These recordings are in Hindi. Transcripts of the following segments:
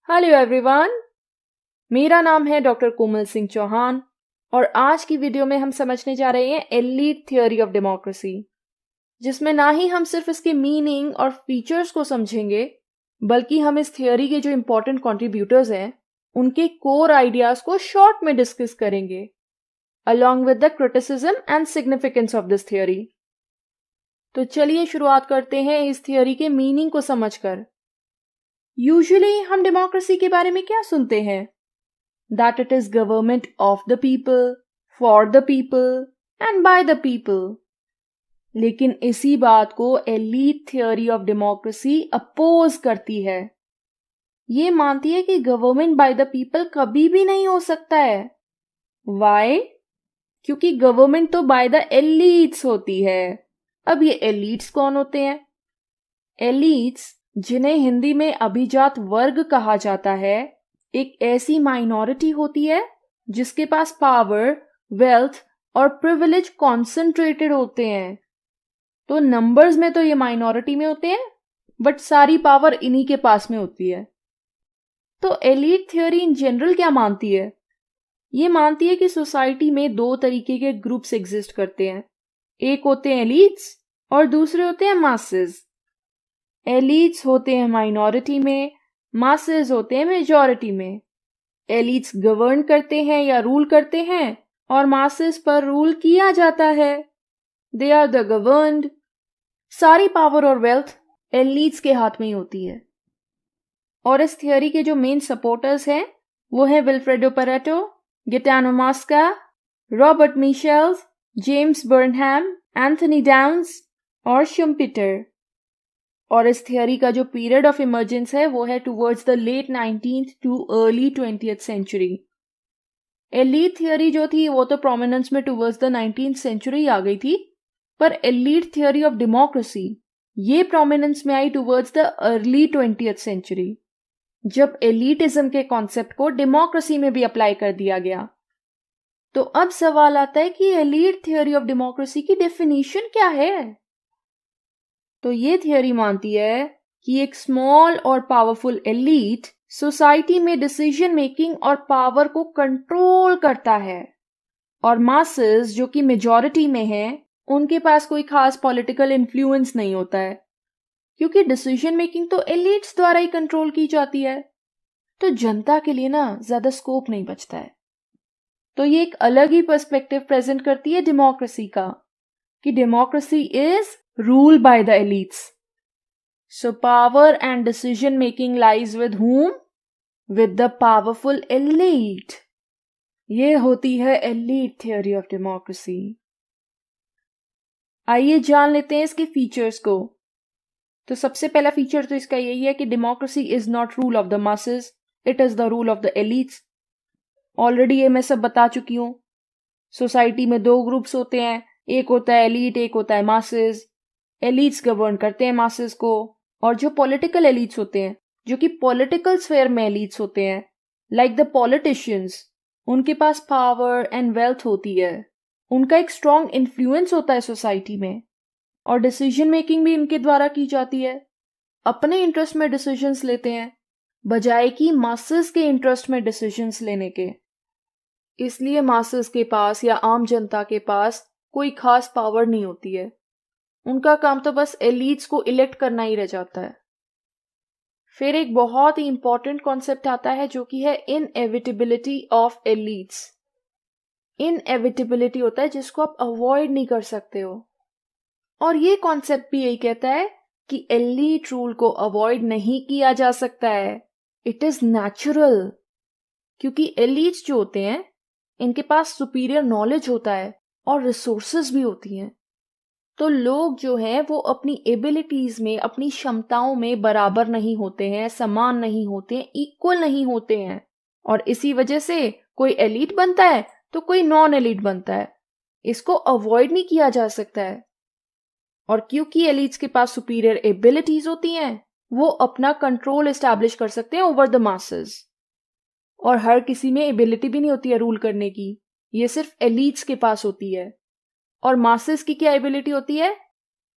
हेलो एवरीवन, मेरा नाम है डॉक्टर कोमल सिंह चौहान और आज की वीडियो में हम समझने जा रहे हैं एलीट थियोरी ऑफ डेमोक्रेसी, जिसमें ना ही हम सिर्फ इसके मीनिंग और फीचर्स को समझेंगे, बल्कि हम इस थियोरी के जो इम्पोर्टेंट कंट्रीब्यूटर्स हैं उनके कोर आइडियाज को शॉर्ट में डिस्कस करेंगे along with the criticism and significance of this theory. तो चलिए शुरुआत करते हैं इस थियोरी के मीनिंग को समझकर। यूजुअली हम डेमोक्रेसी के बारे में क्या सुनते हैं? That it is government of the people, for the people and by the people. लेकिन इसी बात को elite theory of democracy oppose करती है। ये मानती है कि गवर्नमेंट बाय द पीपल कभी भी नहीं हो सकता है। Why? क्योंकि गवर्नमेंट तो बाय द एलीट्स होती है। अब ये एलीट्स कौन होते हैं? एलीट्स, जिन्हें हिंदी में अभिजात वर्ग कहा जाता है, एक ऐसी माइनॉरिटी होती है जिसके पास पावर, वेल्थ और प्रिविलेज कॉन्सेंट्रेटेड होते हैं। तो नंबर्स में तो ये माइनॉरिटी में होते हैं, बट सारी पावर इन्हीं के पास में होती है। तो एलीट थ्योरी इन जनरल क्या मानती है? ये मानती है कि सोसाइटी में दो तरीके के ग्रुप्स एग्जिस्ट करते हैं। एक होते हैं एलीट्स और दूसरे होते हैं मासेस। एलीट्स होते हैं माइनॉरिटी में, मासेस होते हैं मेजॉरिटी में। एलीट्स गवर्न करते हैं या रूल करते हैं और मासेस पर रूल किया जाता है। They are the governed. सारी पावर और वेल्थ एलीट्स के हाथ में ही होती है। और इस थियोरी के जो मेन सपोर्टर्स हैं वो हैं Vilfredo Pareto, Gaetano Mosca, Robert Michels, James Burnham, Anthony Downs और शुम्पिटर। और इस थियोरी का जो पीरियड ऑफ इमर्जेंस है वो है towards the late 19th to early 20th century. Elite theory जो थी वो तो प्रोमिनेंस में टुवर्ड्स द 19th सेंचुरी आ गई थी, पर एलीट थियोरी ऑफ डेमोक्रेसी ये प्रोमिनेंस में आई towards the early 20th century, जब एलीटिज्म के कॉन्सेप्ट को डेमोक्रेसी में भी अप्लाई कर दिया गया। तो अब सवाल आता है कि एलीट थियोरी ऑफ डेमोक्रेसी की डेफिनेशन क्या है? तो ये थियोरी मानती है कि एक स्मॉल और पावरफुल एलीट सोसाइटी में डिसीजन मेकिंग और पावर को कंट्रोल करता है, और मासेस जो कि मेजॉरिटी में हैं, उनके पास कोई खास पॉलिटिकल इन्फ्लुएंस नहीं होता है, क्योंकि डिसीजन मेकिंग तो एलीट्स द्वारा ही कंट्रोल की जाती है। तो जनता के लिए ना ज्यादा स्कोप नहीं बचता है। तो ये एक अलग ही पर्सपेक्टिव प्रेजेंट करती है डेमोक्रेसी का, कि democracy is rule by the elites. So power and decision making lies with whom? With the powerful elite. ये होती है elite theory of democracy. आइए जान लेते हैं इसके फीचर्स को। तो सबसे पहला फीचर तो इसका यही है कि democracy is not rule of the masses, it is the rule of the elites. Already ये मैं सब बता चुकी हूं। सोसाइटी में दो ग्रुप्स होते हैं, एक होता है एलीट, एक होता है मासेस। एलीट्स गवर्न करते हैं मासेस को, और जो पॉलिटिकल एलीट्स होते हैं, जो कि पॉलिटिकल स्फेयर में एलीट्स होते हैं, लाइक द पॉलिटिशियंस, उनके पास पावर एंड वेल्थ होती है। उनका एक स्ट्रॉन्ग इन्फ्लुएंस होता है सोसाइटी में, और डिसीजन मेकिंग भी इनके द्वारा की जाती है। अपने इंटरेस्ट में डिसीजंस लेते हैं, बजाय कि मासेस के इंटरेस्ट में डिसीजंस लेने के। इसलिए मासेस के पास या आम जनता के पास कोई खास पावर नहीं होती है। उनका काम तो बस एलीट्स को इलेक्ट करना ही रह जाता है। फिर एक बहुत ही इंपॉर्टेंट कॉन्सेप्ट आता है जो कि है इनएविटेबिलिटी ऑफ एलीट्स। इनएविटेबिलिटी होता है जिसको आप अवॉइड नहीं कर सकते हो, और ये कॉन्सेप्ट भी यही कहता है कि एलीट रूल को अवॉइड नहीं किया जा सकता है। इट इज नेचुरल, क्योंकि एलीट्स जो होते हैं इनके पास सुपीरियर नॉलेज होता है और रिसोर्सेज भी होती हैं। तो लोग जो हैं वो अपनी एबिलिटीज में, अपनी क्षमताओं में बराबर नहीं होते हैं, समान नहीं होते हैं, इक्वल नहीं होते हैं, और इसी वजह से कोई एलीट बनता है तो कोई नॉन एलीट बनता है। इसको अवॉइड नहीं किया जा सकता है। और क्योंकि एलीट्स के पास सुपीरियर एबिलिटीज होती हैं, वो अपना कंट्रोल एस्टैब्लिश कर सकते हैं ओवर द मासेस। और हर किसी में एबिलिटी भी नहीं होती है रूल करने की, ये सिर्फ एलीट्स के पास होती है। और मासेस की क्या एबिलिटी होती है?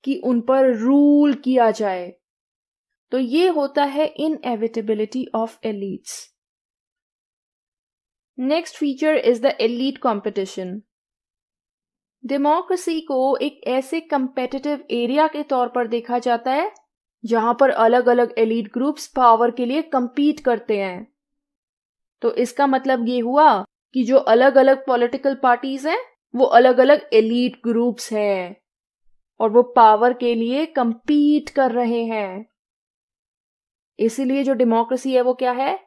कि उन पर रूल किया जाए। तो ये होता है inevitability of elites. Next feature is the elite competition. Democracy को एक ऐसे कंपेटिटिव एरिया के तौर पर देखा जाता है जहां पर अलग अलग एलीट ग्रुप्स पावर के लिए compete करते हैं। तो इसका मतलब ये हुआ कि जो अलग अलग पॉलिटिकल पार्टीज हैं वो अलग अलग एलीट ग्रुप्स हैं और वो पावर के लिए compete कर रहे हैं। इसीलिए जो डेमोक्रेसी है वो क्या है?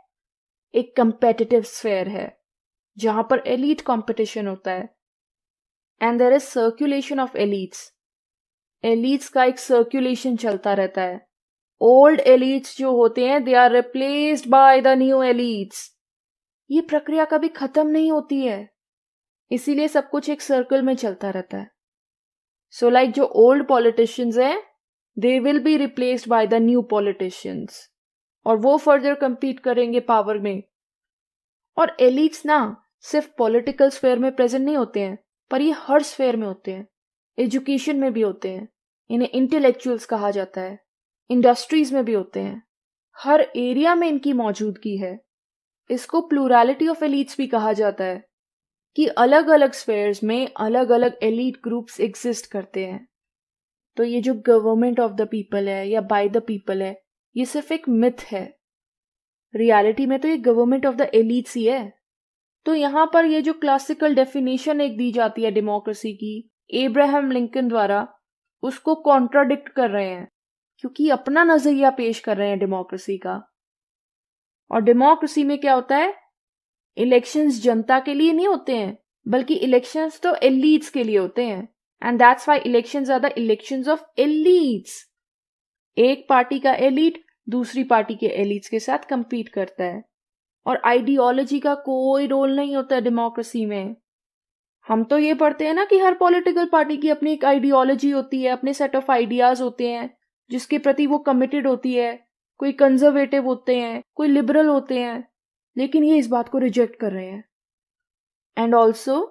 एक कंपेटिटिव स्फेयर है जहां पर एलीट कंपटीशन होता है। And there is circulation of elites. Elites का एक सर्कुलेशन चलता रहता है। ओल्ड एलीट्स जो होते हैं they are replaced by the new elites. ये प्रक्रिया कभी खत्म नहीं होती है, इसीलिए सब कुछ एक सर्कल में चलता रहता है। सो लाइक जो ओल्ड पॉलिटिशियंस हैं they will be replaced by the new politicians और वो फर्दर compete करेंगे पावर में। और एलीट्स ना सिर्फ पॉलिटिकल स्फेयर में प्रेजेंट नहीं होते हैं, पर ये हर स्फेयर में होते हैं। एजुकेशन में भी होते हैं, इन्हें इंटेलेक्चुअल्स कहा जाता है। इंडस्ट्रीज में भी होते हैं, हर एरिया में इनकी मौजूदगी है। इसको प्लूरैलिटी ऑफ एलीट्स भी कहा जाता है कि अलग अलग स्फेयर्स में अलग अलग एलीट ग्रुप्स एग्जिस्ट करते हैं। तो ये जो गवर्नमेंट ऑफ द पीपल है या बाय द पीपल है, ये सिर्फ एक मिथ है। रियलिटी में तो ये गवर्नमेंट ऑफ द एलीट्स ही है। तो यहाँ पर ये जो क्लासिकल डेफिनेशन एक दी जाती है डेमोक्रेसी की एब्राहम लिंकन द्वारा, उसको कॉन्ट्राडिक्ट कर रहे हैं क्योंकि अपना नजरिया पेश कर रहे हैं डेमोक्रेसी का। और डेमोक्रेसी में क्या होता है? इलेक्शंस जनता के लिए नहीं होते हैं, बल्कि इलेक्शंस तो एलीट्स के लिए होते हैं। And that's why elections are the elections of elites. एक पार्टी का एलीट दूसरी पार्टी के एलीट्स के साथ compete करता है और आइडियोलॉजी का कोई रोल नहीं होता डेमोक्रेसी में। हम तो ये पढ़ते हैं ना कि हर पॉलिटिकल पार्टी की अपनी एक आइडियोलॉजी होती है, अपने सेट ऑफ आइडियाज होते हैं जिसके प्रति वो कमिटेड होती है। कोई कंजर्वेटिव होते हैं, कोई लिबरल होते हैं, लेकिन ये इस बात को रिजेक्ट कर रहे हैं। एंड ऑल्सो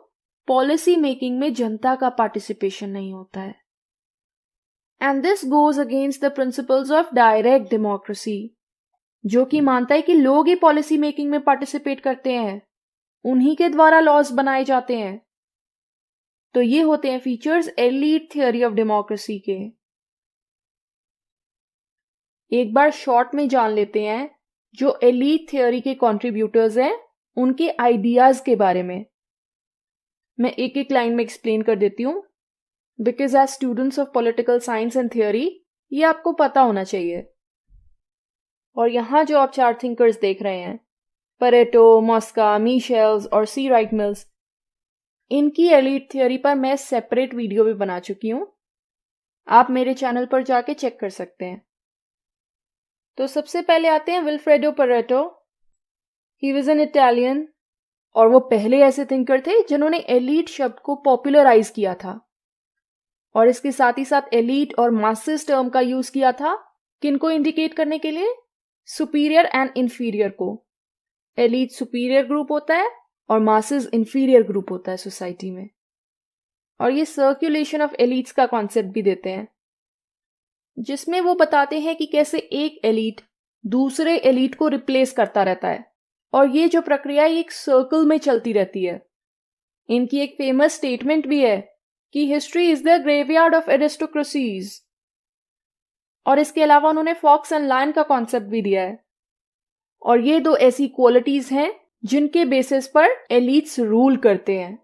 पॉलिसी मेकिंग में जनता का पार्टिसिपेशन नहीं होता है। And this goes against the principles of direct democracy, जो कि मानता है कि लोग ही पॉलिसी मेकिंग में पार्टिसिपेट करते हैं, उन्हीं के द्वारा लॉज बनाए जाते हैं। तो ये होते हैं features elite theory of democracy के। एक बार शॉर्ट में जान लेते हैं जो एलीट थ्योरी के कंट्रीब्यूटर्स हैं उनके आइडियाज के बारे में। मैं एक एक लाइन में एक्सप्लेन कर देती हूँ, because as students of political science and theory ये आपको पता होना चाहिए। और यहाँ जो आप चार थिंकर्स देख रहे हैं, परेटो, मॉस्का, मिशेल्स और सी राइट मिल्स, इनकी एलीट थ्योरी पर मैं सेपरेट वीडियो भी बना चुकी हूँ, आप मेरे चैनल पर जाके चेक कर सकते हैं। तो सबसे पहले आते हैं Vilfredo Pareto. He was an Italian और वो पहले ऐसे थिंकर थे जिन्होंने एलीट शब्द को पॉपुलराइज किया था और इसके साथ ही साथ एलीट और मासेस टर्म का यूज किया था किनको इंडिकेट करने के लिए? सुपीरियर एंड इंफीरियर को। एलीट सुपीरियर ग्रुप होता है और मासेस इंफीरियर ग्रुप होता है सोसाइटी में। और ये सर्कुलेशन ऑफ एलीट्स का कॉन्सेप्ट भी देते हैं, जिसमें वो बताते हैं कि कैसे एक एलीट दूसरे एलीट को रिप्लेस करता रहता है और ये जो प्रक्रिया एक सर्कल में चलती रहती है। इनकी एक फेमस स्टेटमेंट भी है कि history is the graveyard of aristocracies. और इसके अलावा उन्होंने फॉक्स एंड लायन का कॉन्सेप्ट भी दिया है। और ये दो ऐसी क्वालिटीज हैं जिनके बेसिस पर एलीट्स रूल करते हैं।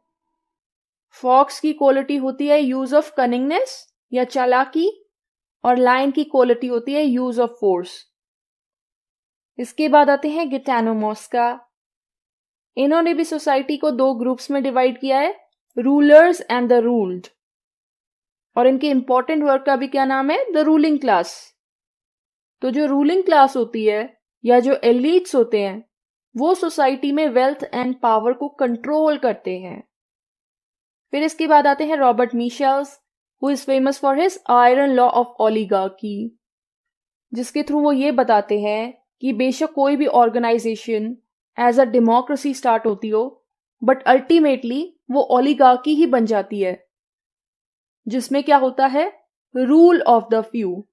फॉक्स की क्वालिटी होती है यूज ऑफ कनिंगनेस या चालाकी, और लायन की क्वालिटी होती है यूज ऑफ फोर्स। इसके बाद आते हैं गिटानो मॉस्का। इन्होंने भी सोसाइटी को दो ग्रुप्स में डिवाइड किया है, रूलर्स एंड द रूल्ड। और इनके इंपॉर्टेंट वर्क का भी क्या नाम है? The ruling class. तो जो रूलिंग क्लास होती है या जो एलीट्स होते हैं वो सोसाइटी में वेल्थ एंड पावर को कंट्रोल करते हैं। फिर इसके बाद आते हैं Robert Michels, who is famous for his iron law of oligarchy, जिसके थ्रू वो ये बताते हैं कि बेशक कोई भी organisation as a democracy start होती हो, बट अल्टीमेटली वो ओलिगार्की ही बन जाती है, जिसमें क्या होता है? Rule of the few.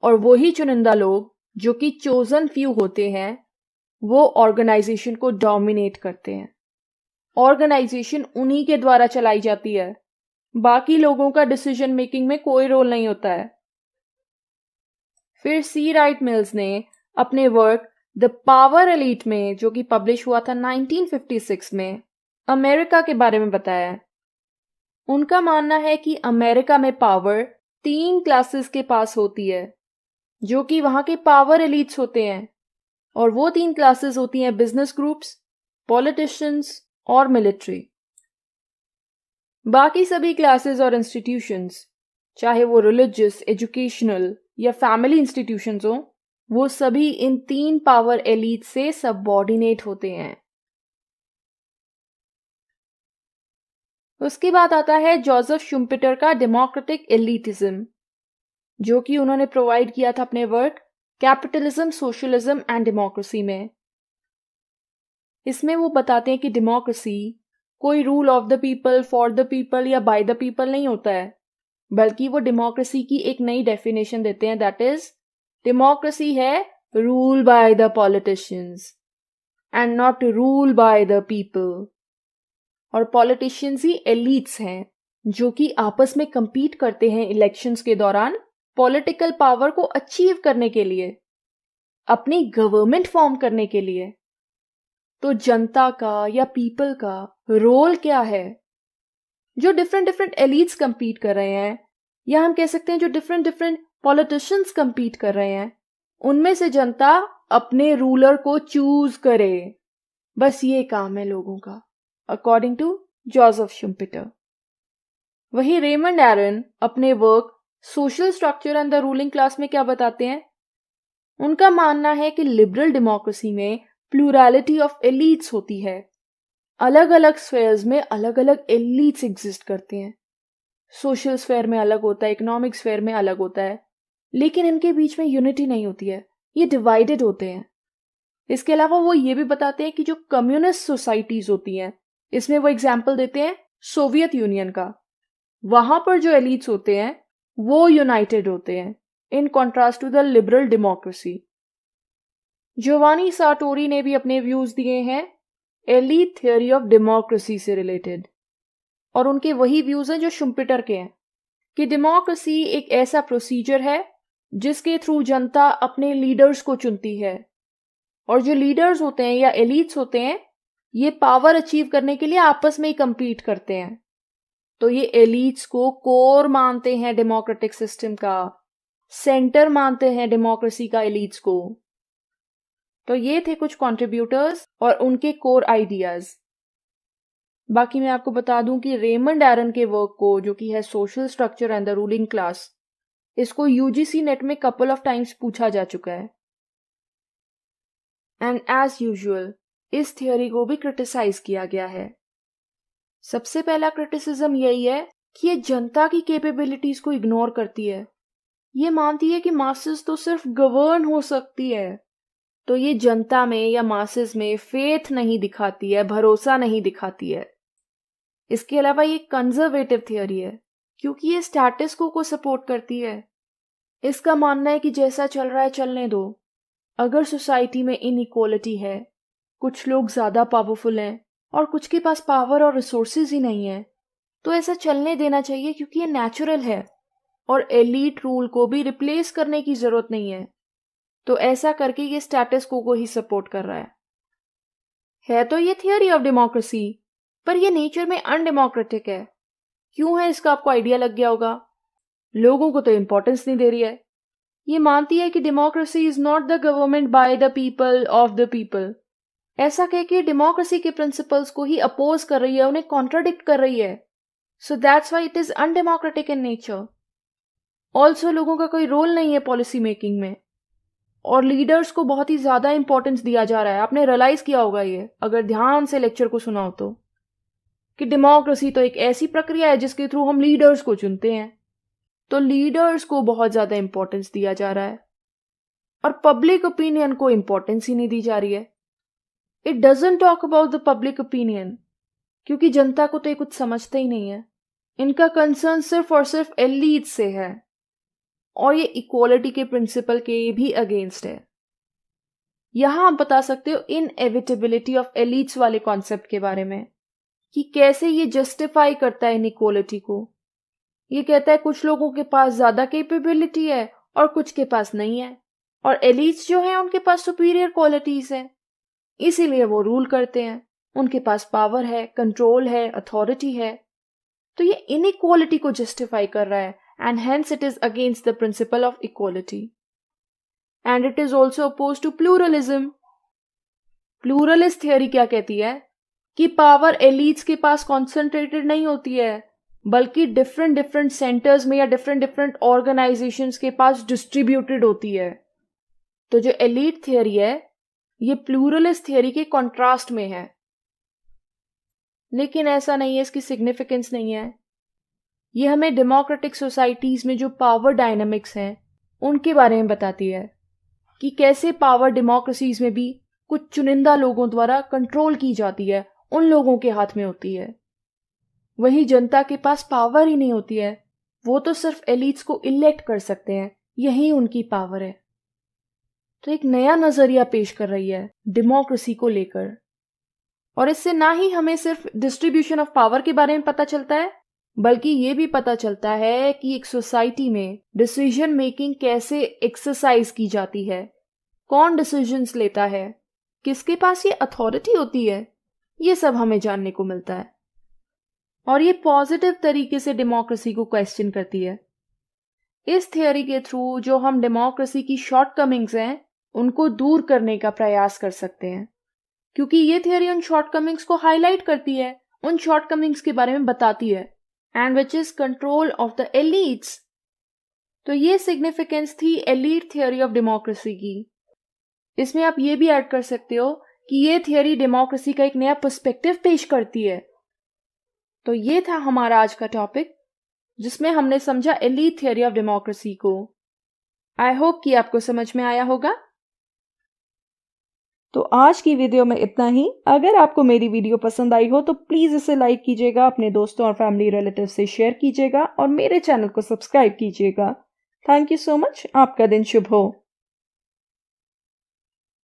और वही चुनिंदा लोग जो कि चोजन फ्यू होते हैं वो ऑर्गेनाइजेशन को डोमिनेट करते हैं। ऑर्गेनाइजेशन उन्हीं के द्वारा चलाई जाती है, बाकी लोगों का डिसीजन मेकिंग में कोई रोल नहीं होता है। फिर सी राइट मिल्स ने अपने वर्क द पावर एलीट में, जो कि पब्लिश हुआ था 1956 में, अमेरिका के बारे में बताया। उनका मानना है कि अमेरिका में पावर 3 क्लासेस के पास होती है, जो कि वहां के पावर एलीट्स होते हैं, और वो 3 क्लासेस होती हैं बिजनेस ग्रुप्स, पॉलिटिशियंस और मिलिट्री। बाकी सभी क्लासेस और इंस्टीट्यूशंस, चाहे वो रिलीजियस, एजुकेशनल या फैमिली इंस्टीट्यूशंस हो, वो सभी इन 3 पावर एलीट से सबऑर्डिनेट होते हैं। उसके बाद आता है जोसेफ शुम्पेटर का डेमोक्रेटिक एलिटिज्म, जो कि उन्होंने प्रोवाइड किया था अपने work capitalism, socialism and democracy में। इसमें वो बताते हैं कि डेमोक्रेसी कोई rule of the people, for the people या बाय द पीपल नहीं होता है, बल्कि वो डेमोक्रेसी की एक नई डेफिनेशन देते हैं, दैट इज डेमोक्रेसी है rule by the politicians and not rule by the people. और पॉलिटिशियंस ही एलीट्स हैं जो कि आपस में compete करते हैं इलेक्शंस के दौरान पॉलिटिकल पावर को अचीव करने के लिए, अपनी गवर्नमेंट फॉर्म करने के लिए। तो जनता का या पीपल का रोल क्या है? जो डिफरेंट डिफरेंट एलीट्स compete कर रहे हैं, या हम कह सकते हैं जो डिफरेंट डिफरेंट पॉलिटिशियंस compete कर रहे हैं, उनमें से जनता अपने रूलर को चूज करे। बस ये काम है लोगों का, अकॉर्डिंग टू जोसेफ शुम्पेटर। वही रेमंड एरन अपने work social structure and the ruling class में क्या बताते हैं? उनका मानना है कि लिबरल डेमोक्रेसी में प्लूरैलिटी ऑफ एलीट्स होती है। अलग अलग स्फेयर्स में अलग अलग एलीट्स एग्जिस्ट करते हैं। सोशल स्फेयर में अलग होता है, इकोनॉमिक स्फेयर में अलग होता है, लेकिन इनके बीच में यूनिटी नहीं होती है, ये डिवाइडेड होते हैं। इसके अलावा वो ये भी बताते हैं कि जो कम्युनिस्ट सोसाइटीज होती हैं, इसमें वो एग्जाम्पल देते हैं सोवियत यूनियन का, वहां पर जो एलीट्स होते हैं वो यूनाइटेड होते हैं, in contrast to the liberal democracy. Giovanni Sartori ने भी अपने व्यूज दिए हैं एलीट थ्योरी ऑफ डेमोक्रेसी से रिलेटेड, और उनके वही व्यूज हैं जो शुम्पेटर के हैं कि डेमोक्रेसी एक ऐसा प्रोसीजर है जिसके थ्रू जनता अपने लीडर्स को चुनती है, और जो लीडर्स होते हैं या एलीट्स होते हैं ये पावर अचीव करने के लिए आपस में ही compete करते हैं। तो ये एलीट्स को कोर मानते हैं डेमोक्रेटिक सिस्टम का, सेंटर मानते हैं डेमोक्रेसी का एलीट्स को। तो ये थे कुछ कंट्रीब्यूटर्स और उनके कोर आइडियाज। बाकी मैं आपको बता दूं कि रेमंड एरन के वर्क को, जो कि है social structure and the ruling class, इसको यूजीसी नेट में कपल ऑफ टाइम्स पूछा जा चुका है। एंड एज यूजुअल इस थियोरी को भी क्रिटिसाइज किया गया है। सबसे पहला क्रिटिसिज्म यही है कि ये जनता की कैपेबिलिटीज को इग्नोर करती है। ये मानती है कि मासेस तो सिर्फ गवर्न हो सकती है, तो ये जनता में या मासेस में फेथ नहीं दिखाती है, भरोसा नहीं दिखाती है। इसके अलावा ये कंजर्वेटिव थियोरी है क्योंकि ये स्टेटस को सपोर्ट करती है। इसका मानना है कि जैसा चल रहा है चलने दो। अगर सोसाइटी में इनइक्वालिटी है, कुछ लोग ज्यादा पावरफुल हैं और कुछ के पास पावर और रिसोर्सेज ही नहीं है, तो ऐसा चलने देना चाहिए क्योंकि ये नेचुरल है और एलीट रूल को भी रिप्लेस करने की जरूरत नहीं है। तो ऐसा करके ये स्टेटस को ही सपोर्ट कर रहा है तो ये थियोरी ऑफ डेमोक्रेसी, पर ये नेचर में अनडेमोक्रेटिक है। क्यों है इसका आपको आइडिया लग गया होगा। लोगों को तो इंपॉर्टेंस नहीं दे रही है। ये मानती है कि democracy is not the government by the people of the people. ऐसा कह के डेमोक्रेसी के प्रिंसिपल्स को ही अपोज कर रही है, उन्हें कॉन्ट्राडिक्ट कर रही है। So that's why it is undemocratic in nature. Also लोगों का कोई रोल नहीं है पॉलिसी मेकिंग में, और लीडर्स को बहुत ही ज्यादा इंपॉर्टेंस दिया जा रहा है। आपने रियलाइज किया होगा ये, अगर ध्यान से लेक्चर को सुना हो तो, कि डेमोक्रेसी तो एक ऐसी प्रक्रिया है जिसके थ्रू हम लीडर्स को चुनते हैं। तो लीडर्स को बहुत ज्यादा इंपॉर्टेंस दिया जा रहा है और पब्लिक ओपिनियन को इंपॉर्टेंस ही नहीं दी जा रही है। It doesn't talk about the public opinion, क्योंकि जनता को तो ये कुछ समझते ही नहीं है। इनका कंसर्न सिर्फ और सिर्फ एलीट से है। और ये इक्वालिटी के प्रिंसिपल के भी अगेंस्ट है। यहां आप बता सकते हो इनएविटेबिलिटी ऑफ एलिट्स वाले कॉन्सेप्ट के बारे में कि कैसे ये जस्टिफाई करता है इनइक्वालिटी को। ये कहता है कुछ लोगों के पास ज्यादा कैपेबिलिटी है और कुछ के पास नहीं है, और एलिट्स जो हैं उनके पास सुपीरियर क्वालिटीज है, इसीलिए वो रूल करते हैं, उनके पास पावर है, कंट्रोल है, अथॉरिटी है। तो ये इनइक्वालिटी को जस्टिफाई कर रहा है and hence it is against the principle of equality. And it is also oppose to pluralism. Pluralist theory क्या कहती है कि पावर एलिट्स के पास कॉन्सेंट्रेटेड नहीं होती है, बल्कि डिफरेंट डिफरेंट सेंटर्स में या डिफरेंट डिफरेंट ऑर्गेनाइजेशंस के पास डिस्ट्रीब्यूटेड होती है। तो जो एलीट थियोरी है ये प्लूरलिस्ट थियोरी के कॉन्ट्रास्ट में है। लेकिन ऐसा नहीं है, इसकी सिग्निफिकेंस नहीं है। ये हमें डेमोक्रेटिक सोसाइटीज में जो पावर डायनामिक्स हैं उनके बारे में बताती है कि कैसे पावर डेमोक्रेसीज में भी कुछ चुनिंदा लोगों द्वारा कंट्रोल की जाती है, उन लोगों के हाथ में होती है। वही जनता के पास पावर ही नहीं होती है, वो तो सिर्फ एलिट्स को इलेक्ट कर सकते हैं, यही उनकी पावर है। तो एक नया नजरिया पेश कर रही है डेमोक्रेसी को लेकर, और इससे ना ही हमें सिर्फ डिस्ट्रीब्यूशन ऑफ पावर के बारे में पता चलता है, बल्कि ये भी पता चलता है कि एक सोसाइटी में डिसीजन मेकिंग कैसे एक्सरसाइज की जाती है, कौन डिसीजंस लेता है, किसके पास ये अथॉरिटी होती है, ये सब हमें जानने को मिलता है। और ये पॉजिटिव तरीके से डेमोक्रेसी को क्वेश्चन करती है। इस थियोरी के थ्रू जो हम डेमोक्रेसी की शॉर्टकमिंग्स हैं उनको दूर करने का प्रयास कर सकते हैं, क्योंकि ये थियोरी उन शॉर्टकमिंग्स को हाईलाइट करती है, उन शॉर्टकमिंग्स के बारे में बताती है, and which is control of the elites. तो ये सिग्निफिकेंस थी एलीट थियोरी ऑफ डेमोक्रेसी की। इसमें आप ये भी ऐड कर सकते हो कि ये थियोरी डेमोक्रेसी का एक नया पर्सपेक्टिव पेश करती है। तो ये था हमारा आज का टॉपिक, जिसमें हमने समझा एलीट थियोरी ऑफ डेमोक्रेसी को। आई होप कि आपको समझ में आया होगा। तो आज की वीडियो में इतना ही। अगर आपको मेरी वीडियो पसंद आई हो तो प्लीज इसे लाइक कीजिएगा, अपने दोस्तों और फैमिली रिलेटिव से शेयर कीजिएगा और मेरे चैनल को सब्सक्राइब कीजिएगा। Thank you so much. आपका दिन शुभ हो।